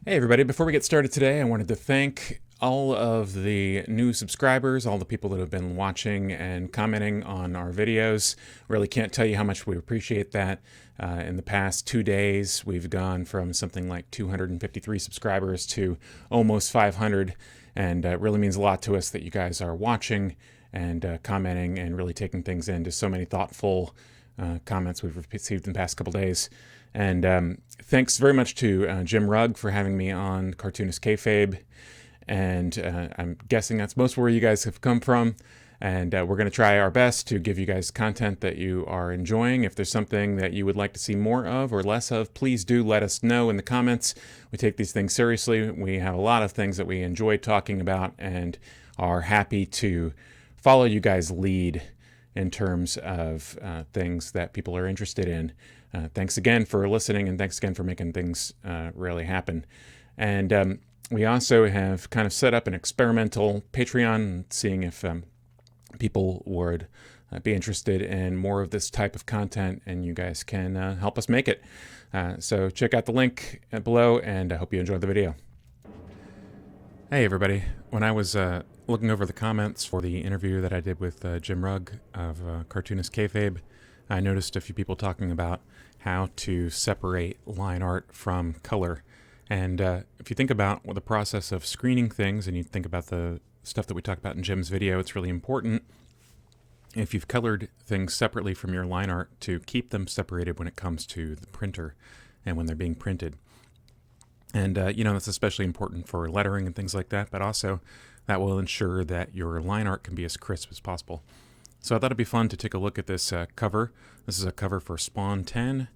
Hey everybody, before we get started today, I wanted to thank all of the new subscribers, all the people that have been watching and commenting on our videos. Really can't tell you how much we appreciate that. In the past 2 days, we've gone from something like 253 subscribers to almost 500, and it really means a lot to us that you guys are watching and commenting and really taking things in. Just so many thoughtful comments we've received in the past couple days. And thanks very much to Jim Rugg for having me on Cartoonist Kayfabe. And I'm guessing that's most where you guys have come from. And we're going to try our best to give you guys content that you are enjoying. If there's something that you would like to see more of or less of, please do let us know in the comments. We take these things seriously. We have a lot of things that we enjoy talking about and are happy to follow you guys' lead in terms of things that people are interested in. Thanks again for listening, and thanks again for making things really happen. And we also have kind of set up an experimental Patreon, seeing if people would be interested in more of this type of content, and you guys can help us make it. So check out the link below, and I hope you enjoy the video. Hey everybody, when I was looking over the comments for the interview that I did with Jim Rugg of Cartoonist Kayfabe, I noticed a few people talking about how to separate line art from color. And if you think about the process of screening things, and you think about the stuff that we talked about in Jim's video, it's really important, if you've colored things separately from your line art, to keep them separated when it comes to the printer and when they're being printed. And that's especially important for lettering and things like that, but also that will ensure that your line art can be as crisp as possible. So I thought it'd be fun to take a look at this cover. This is a cover for Spawn 10.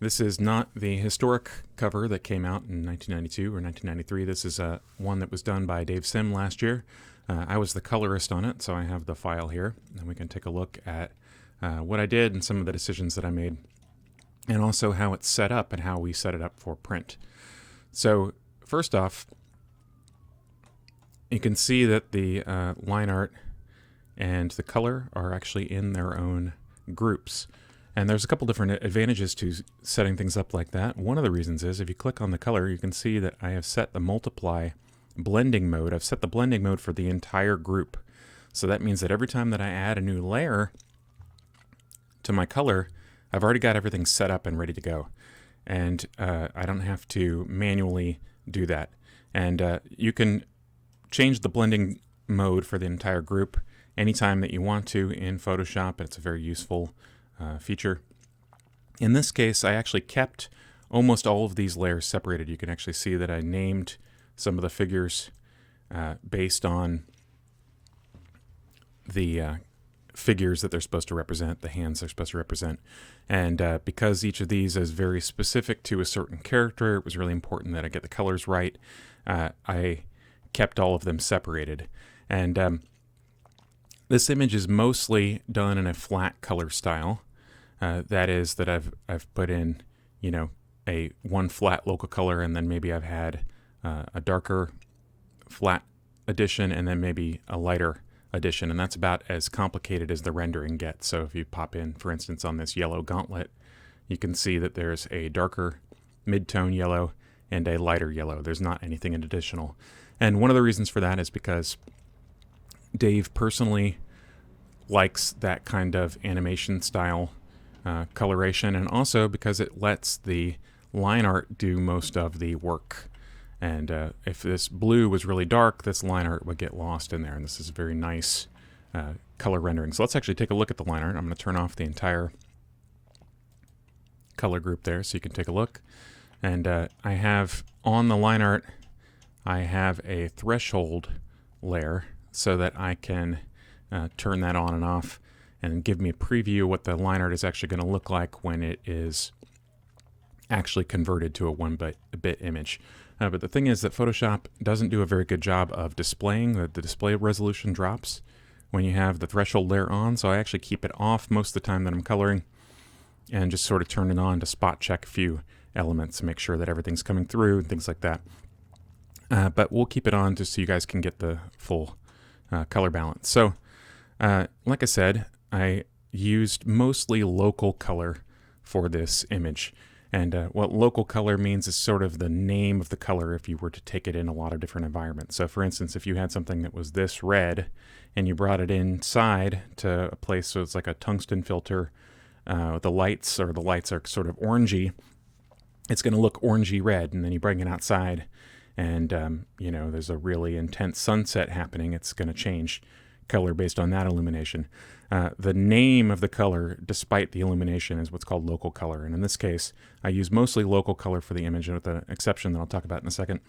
This is not the historic cover that came out in 1992 or 1993. This is one that was done by Dave Sim last year. I was the colorist on it, so I have the file here, and we can take a look at what I did and some of the decisions that I made, and also how it's set up and how we set it up for print. So first off, you can see that the line art and the color are actually in their own groups. And there's a couple different advantages to setting things up like that. One of the reasons is if you click on the color, you can see that I have set the multiply blending mode. I've set the blending mode for the entire group. So that means that every time that I add a new layer to my color, I've already got everything set up and ready to go. And I don't have to manually do that. And you can change the blending mode for the entire group anytime that you want to in Photoshop. It's a very useful feature. In this case, I actually kept almost all of these layers separated. You can actually see that I named some of the figures based on the figures that they're supposed to represent, the hands they're supposed to represent. And because each of these is very specific to a certain character, it was really important that I get the colors right. I kept all of them separated. And this image is mostly done in a flat color style. That is that I've put in, a one flat local color, and then maybe I've had a darker flat addition and then maybe a lighter addition, and that's about as complicated as the rendering gets. So if you pop in, for instance, on this yellow gauntlet, you can see that there's a darker mid-tone yellow and a lighter yellow. There's not anything additional. And one of the reasons for that is because Dave personally likes that kind of animation style coloration, and also because it lets the line art do most of the work. And if this blue was really dark, this line art would get lost in there, and this is a very nice color rendering. So let's actually take a look at the line art. I'm going to turn off the entire color group there so you can take a look. And I have on the line art, I have a threshold layer so that I can turn that on and off and give me a preview of what the line art is actually going to look like when it is actually converted to a 1-bit image. But the thing is that Photoshop doesn't do a very good job of displaying. The display resolution drops when you have the threshold layer on, so I actually keep it off most of the time that I'm coloring and just sort of turn it on to spot check a few elements to make sure that everything's coming through and things like that. But we'll keep it on just so you guys can get the full color balance. So like I said, I used mostly local color for this image. And what local color means is sort of the name of the color if you were to take it in a lot of different environments. So for instance, if you had something that was this red and you brought it inside to a place, so it's like a tungsten filter, the lights are sort of orangey, it's going to look orangey red. And then you bring it outside and, there's a really intense sunset happening, it's going to change color based on that illumination. The name of the color, despite the illumination, is what's called local color. And in this case, I use mostly local color for the image, with the exception that I'll talk about in a second.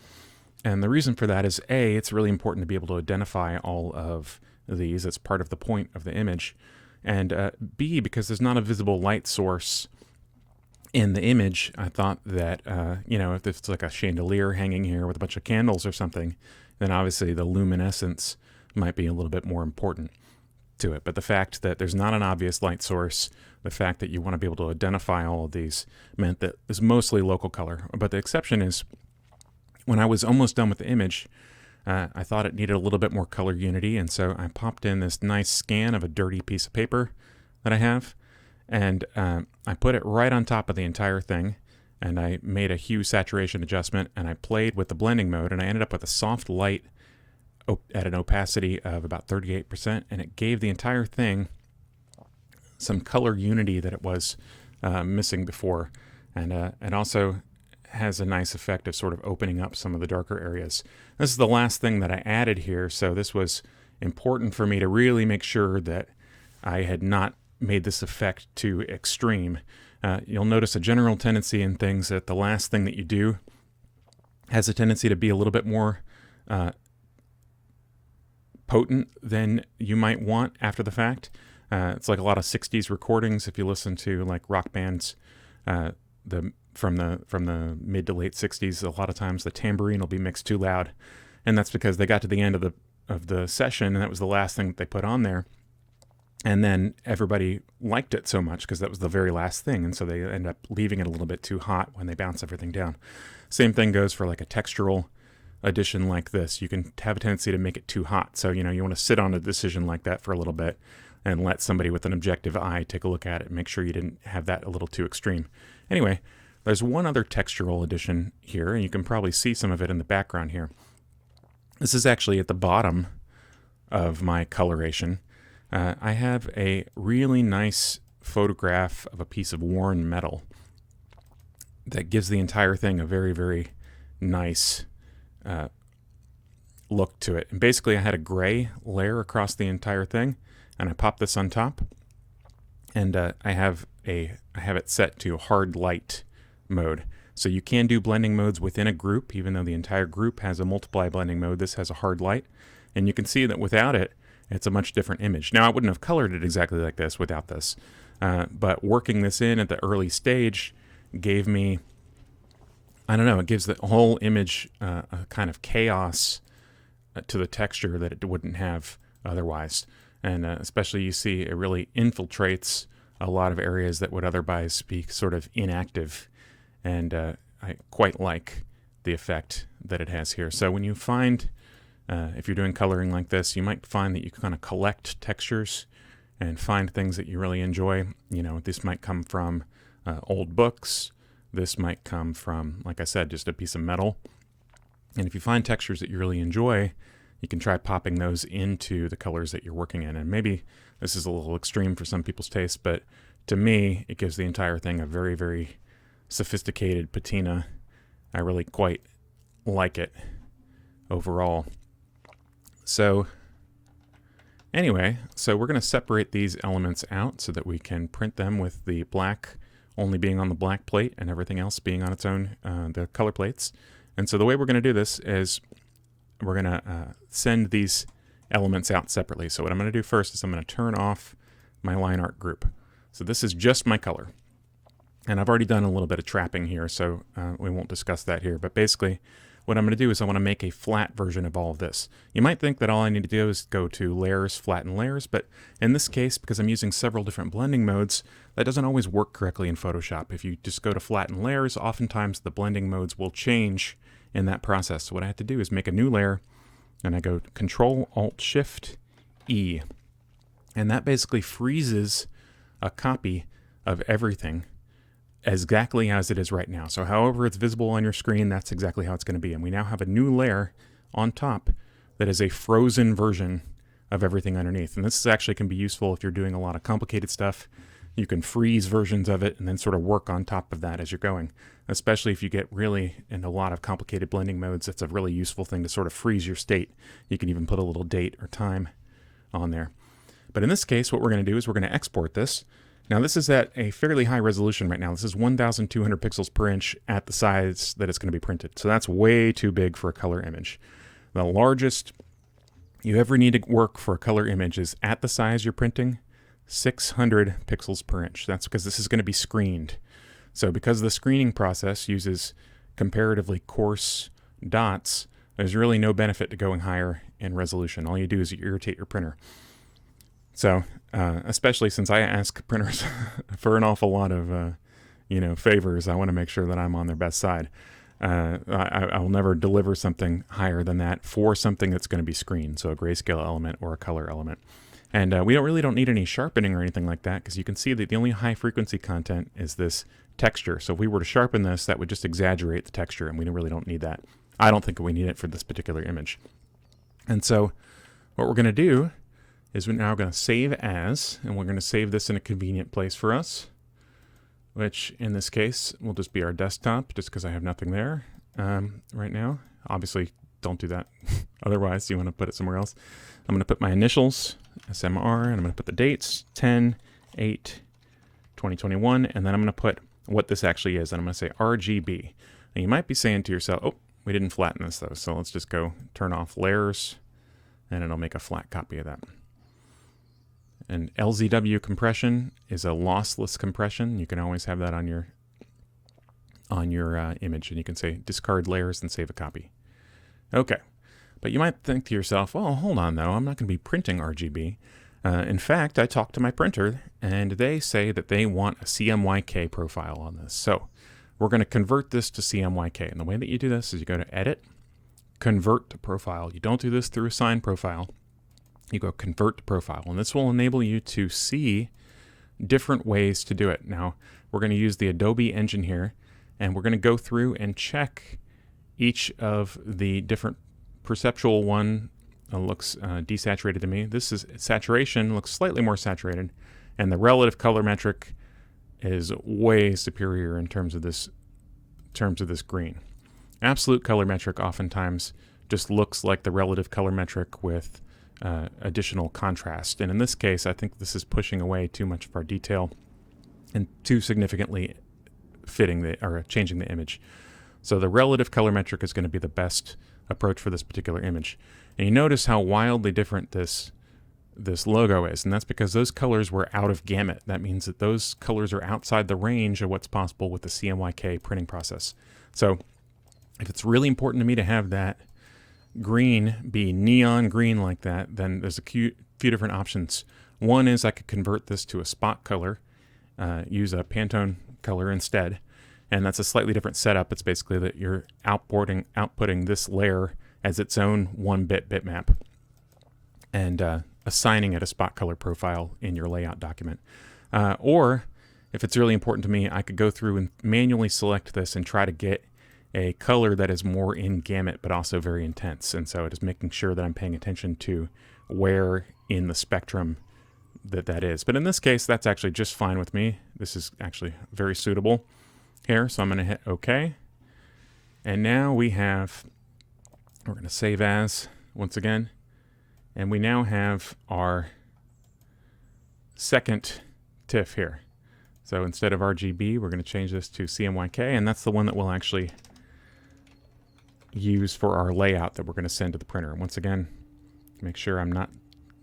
And the reason for that is, A, it's really important to be able to identify all of these. It's part of the point of the image. And B, because there's not a visible light source in the image, I thought that, if it's like a chandelier hanging here with a bunch of candles or something, then obviously the luminescence might be a little bit more important to it. But the fact that there's not an obvious light source, the fact that you want to be able to identify all of these, meant that it's mostly local color. But the exception is, when I was almost done with the image, I thought it needed a little bit more color unity, and so I popped in this nice scan of a dirty piece of paper that I have, and I put it right on top of the entire thing, and I made a hue saturation adjustment, and I played with the blending mode, and I ended up with a soft light at an opacity of about 38%, and it gave the entire thing some color unity that it was missing before. And it also has a nice effect of sort of opening up some of the darker areas. This is the last thing that I added here, so this was important for me to really make sure that I had not made this effect too extreme. You'll notice a general tendency in things that the last thing that you do has a tendency to be a little bit more potent than you might want after the fact. It's like a lot of 60s recordings. If you listen to like rock bands, from the mid to late 60s, a lot of times the tambourine will be mixed too loud, and that's because they got to the end of the session, and that was the last thing that they put on there. And then everybody liked it so much because that was the very last thing, and so they end up leaving it a little bit too hot when they bounce everything down. Same thing goes for like a textural edition like this. You can have a tendency to make it too hot, so you want to sit on a decision like that for a little bit and let somebody with an objective eye take a look at it and make sure you didn't have that a little too extreme. Anyway, there's one other textural edition here, and you can probably see some of it in the background here. This is actually at the bottom of my coloration. I have a really nice photograph of a piece of worn metal that gives the entire thing a very, very nice look to it. And basically I had a gray layer across the entire thing, and I popped this on top, and I have it set to hard light mode. So you can do blending modes within a group, even though the entire group has a multiply blending mode. This has a hard light, and you can see that without it, it's a much different image. Now, I wouldn't have colored it exactly like this without this, but working this in at the early stage gave me, I don't know, it gives the whole image a kind of chaos to the texture that it wouldn't have otherwise. And especially you see it really infiltrates a lot of areas that would otherwise be sort of inactive. And I quite like the effect that it has here. So when you find, if you're doing coloring like this, you might find that you kind of collect textures and find things that you really enjoy. This might come from old books. This might come from, like I said, just a piece of metal. And if you find textures that you really enjoy, you can try popping those into the colors that you're working in. And maybe this is a little extreme for some people's taste, but to me, it gives the entire thing a very, very sophisticated patina. I really quite like it overall. So anyway, so we're going to separate these elements out so that we can print them with the black only being on the black plate and everything else being on its own, the color plates. And so the way we're going to do this is we're going to send these elements out separately. So what I'm going to do first is I'm going to turn off my line art group. So this is just my color. And I've already done a little bit of trapping here, so we won't discuss that here. But basically, what I'm going to do is I want to make a flat version of all of this. You might think that all I need to do is go to Layers, Flatten Layers, but in this case, because I'm using several different blending modes, that doesn't always work correctly in Photoshop. If you just go to Flatten Layers, oftentimes the blending modes will change in that process. So what I have to do is make a new layer, and I go Control-Alt-Shift-E, and that basically freezes a copy of everything exactly as it is right now. So however it's visible on your screen, that's exactly how it's going to be. And we now have a new layer on top that is a frozen version of everything underneath. And this actually can be useful if you're doing a lot of complicated stuff. You can freeze versions of it and then sort of work on top of that as you're going, especially if you get really in a lot of complicated blending modes. That's a really useful thing to sort of freeze your state. You can even put a little date or time on there. But in this case, what we're going to do is we're going to export this. Now this is at a fairly high resolution right now. This is 1,200 pixels per inch at the size that it's going to be printed. So that's way too big for a color image. The largest you ever need to work for a color image is at the size you're printing, 600 pixels per inch. That's because this is going to be screened. So because the screening process uses comparatively coarse dots, there's really no benefit to going higher in resolution. All you do is you irritate your printer. So, especially since I ask printers for an awful lot of, favors, I want to make sure that I'm on their best side. I will never deliver something higher than that for something that's going to be screened, so a grayscale element or a color element. And we don't need any sharpening or anything like that, because you can see that the only high frequency content is this texture. So if we were to sharpen this, that would just exaggerate the texture, and we really don't need that. I don't think we need it for this particular image. And so what we're going to do is we're now going to save as, and we're going to save this in a convenient place for us, which in this case will just be our desktop, just because I have nothing there right now. Obviously, don't do that. Otherwise, you want to put it somewhere else. I'm going to put my initials, SMR, and I'm going to put the dates, 10/8/2021, and then I'm going to put what this actually is, and I'm going to say RGB. And you might be saying to yourself, oh, we didn't flatten this though, so let's just go turn off layers, and it'll make a flat copy of that. And LZW compression is a lossless compression. You can always have that on your image, and you can say discard layers and save a copy. Okay, but you might think to yourself, well, hold on though, I'm not going to be printing RGB. In fact, I talked to my printer, and they say that they want a CMYK profile on this. So we're going to convert this to CMYK, and the way that you do this is you go to Edit, Convert to Profile. You don't do this through Assign Profile. You go Convert to Profile, and this will enable you to see different ways to do it. Now, we're going to use the Adobe engine here, and we're going to go through and check each of the different perceptual one looks desaturated to me. This is saturation, looks slightly more saturated, and the relative color metric is way superior in terms of this green. Absolute color metric oftentimes just looks like the relative color metric with additional contrast. And in this case, I think this is pushing away too much of our detail and too significantly changing the image. So the relative color metric is going to be the best approach for this particular image. And you notice how wildly different this logo is, and that's because those colors were out of gamut. That means that those colors are outside the range of what's possible with the CMYK printing process. So if it's really important to me to have that green be neon green like that, then there's a few different options. One is I could convert this to a spot color, use a Pantone color instead, and that's a slightly different setup. It's basically that you're outputting this layer as its own 1-bit bitmap and assigning it a spot color profile in your layout document. Or if it's really important to me, I could go through and manually select this and try to get a color that is more in gamut but also very intense. And so it is making sure that I'm paying attention to where in the spectrum that is. But in this case, that's actually just fine with me. This is actually very suitable here. So I'm going to hit OK. And now we're going to save as once again. And we now have our second TIFF here. So instead of RGB, we're going to change this to CMYK, and that's the one that we'll actually use for our layout that we're going to send to the printer. Once again, make sure I'm not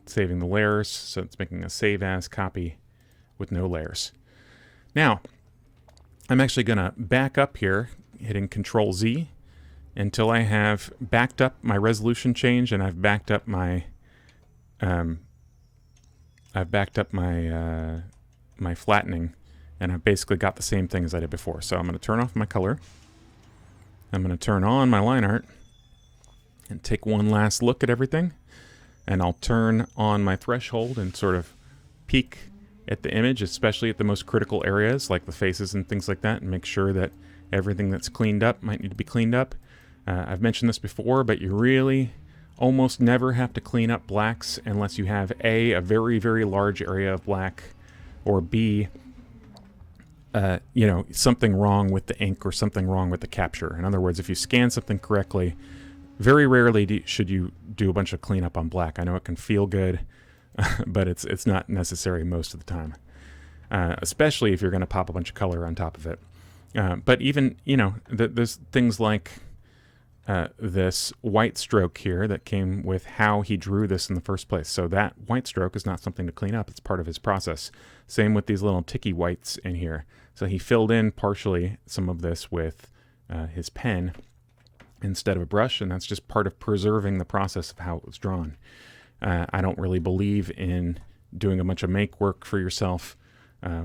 saving the layers, so it's making a save as copy with no layers. Now, I'm actually going to back up here, hitting Control Z, until I have backed up my resolution change and I've backed up my my flattening, and I've basically got the same thing as I did before. So I'm going to turn off my color. I'm going to turn on my line art and take one last look at everything. And I'll turn on my threshold and sort of peek at the image, especially at the most critical areas like the faces and things like that, and make sure that everything that's cleaned up might need to be cleaned up. I've mentioned this before, but you really almost never have to clean up blacks unless you have a very, very large area of black, or B, something wrong with the ink or something wrong with the capture. In other words, if you scan something correctly, very rarely should you do a bunch of cleanup on black. I know it can feel good, but it's not necessary most of the time, especially if you're going to pop a bunch of color on top of it. But even, there's things like this white stroke here that came with how he drew this in the first place. So that white stroke is not something to clean up. It's part of his process. Same with these little ticky whites in here. So he filled in partially some of this with his pen instead of a brush, and that's just part of preserving the process of how it was drawn. I don't really believe in doing a bunch of make work for yourself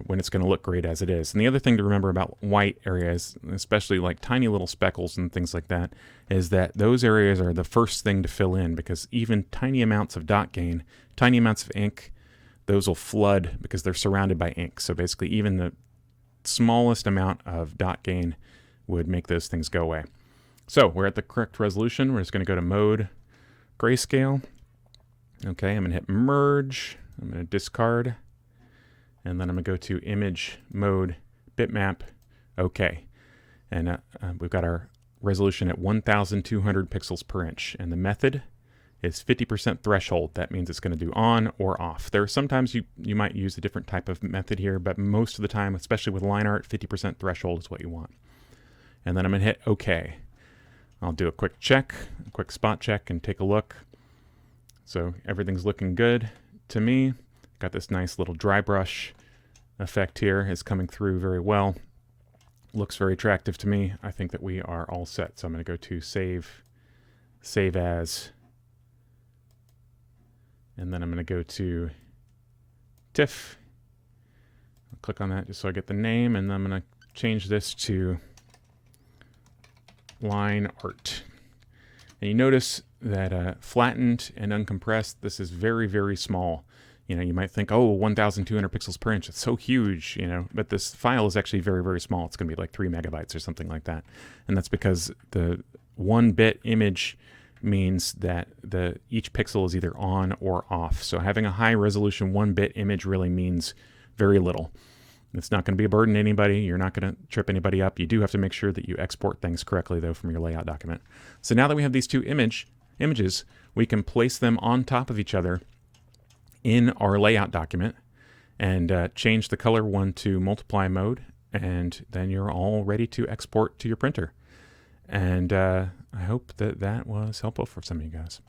when it's going to look great as it is. And the other thing to remember about white areas, especially like tiny little speckles and things like that, is that those areas are the first thing to fill in, because even tiny amounts of dot gain, tiny amounts of ink, those will flood because they're surrounded by ink. So basically even the smallest amount of dot gain would make those things go away. So we're at the correct resolution. We're just going to go to mode grayscale. Okay, I'm going to hit merge. I'm going to discard. And then I'm going to go to image mode bitmap. Okay. And we've got our resolution at 1,200 pixels per inch. And the method is 50% threshold. That means it's going to do on or off. There are sometimes you might use a different type of method here, but most of the time, especially with line art, 50% threshold is what you want. And then I'm going to hit OK. I'll do a quick check, a quick spot check, and take a look. So everything's looking good to me. Got this nice little dry brush effect here. Is coming through very well. Looks very attractive to me. I think that we are all set. So I'm going to go to save as, and then I'm going to go to TIFF. I'll click on that just so I get the name, and then I'm going to change this to line art. And you notice that flattened and uncompressed, this is very, very small. You might think, oh, 1,200 pixels per inch, it's so huge, but this file is actually very, very small. It's going to be like 3 megabytes or something like that. And that's because the 1-bit image means that each pixel is either on or off. So having a high resolution 1-bit image really means very little. It's not going to be a burden to anybody. You're not going to trip anybody up. You do have to make sure that you export things correctly, though, from your layout document. So now that we have these two images, we can place them on top of each other in our layout document and change the color one to multiply mode, and then you're all ready to export to your printer. And I hope that was helpful for some of you guys.